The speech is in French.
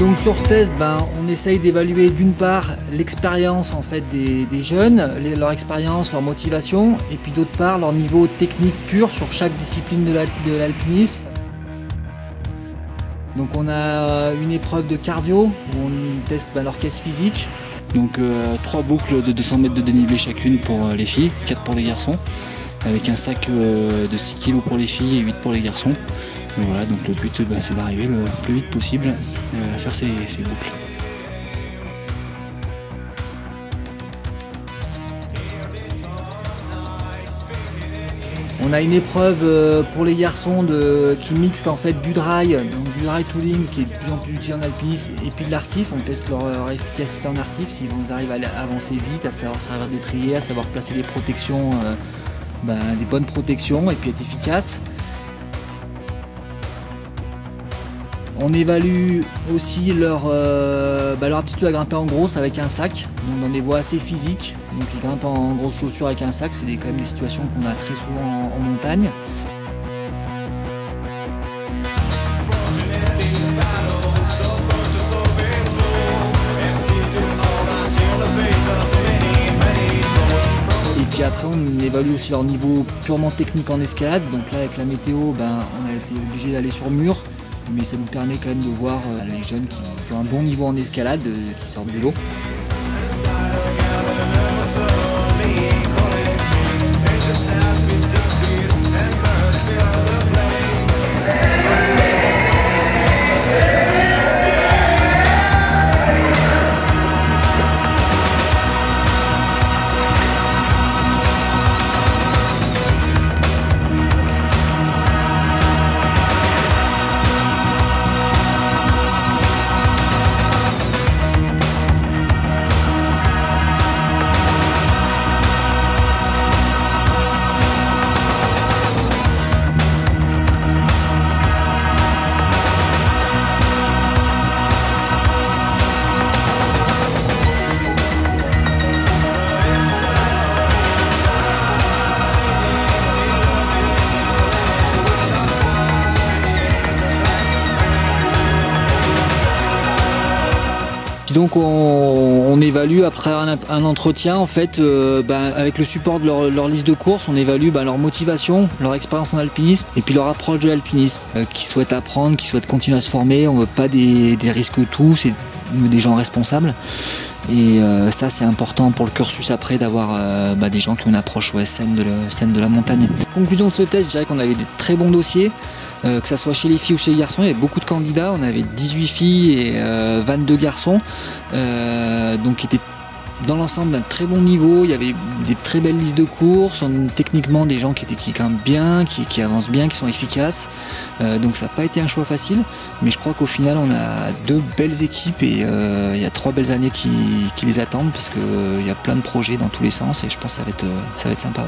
Donc sur ce test, on essaye d'évaluer d'une part l'expérience en fait des jeunes, leur expérience, leur motivation, et puis d'autre part leur niveau technique pur sur chaque discipline de l'alpinisme. Donc on a une épreuve de cardio où on teste leur caisse physique. Donc 3 boucles de 200 mètres de dénivelé chacune pour les filles, 4 pour les garçons, avec un sac de 6 kg pour les filles et 8 pour les garçons. Et voilà, donc le but c'est d'arriver le plus vite possible à faire ces boucles. On a une épreuve pour les garçons qui mixte en fait du dry, donc du dry tooling qui est de plus en plus utilisé en alpinisme, et puis de l'artif. On teste leur efficacité en artif, s'ils arrivent à avancer vite, à savoir servir d'étrier, à savoir placer des protections, des bonnes protections, et puis être efficace. On évalue aussi leur aptitude à grimper en grosse avec un sac, donc dans des voies assez physiques. Donc ils grimpent en grosses chaussures avec un sac, c'est quand même des situations qu'on a très souvent en montagne. Et puis après on évalue aussi leur niveau purement technique en escalade. Donc là avec la météo, on a été obligé d'aller sur mur. Mais ça nous permet quand même de voir les jeunes qui ont un bon niveau en escalade, qui sortent de l'eau. Donc on évalue après un entretien en fait, avec le support de leur liste de courses, on évalue leur motivation, leur expérience en alpinisme et puis leur approche de l'alpinisme, qui souhaitent apprendre, qui souhaitent continuer à se former. On ne veut pas des risques tout, c'est des gens responsables. Et ça c'est important pour le cursus après d'avoir des gens qui ont une approche saine de la montagne. Conclusion de ce test, je dirais qu'on avait des très bons dossiers, que ce soit chez les filles ou chez les garçons. Il y avait beaucoup de candidats, on avait 18 filles et 22 garçons, donc qui étaient dans l'ensemble d'un très bon niveau. Il y avait des très belles listes de courses, techniquement des gens qui grimpent bien, qui avancent bien, qui sont efficaces. Donc ça n'a pas été un choix facile, mais je crois qu'au final on a 2 belles équipes et il y a 3 belles années qui les attendent, parce qu'il y a plein de projets dans tous les sens et je pense que ça va être sympa. Ouais.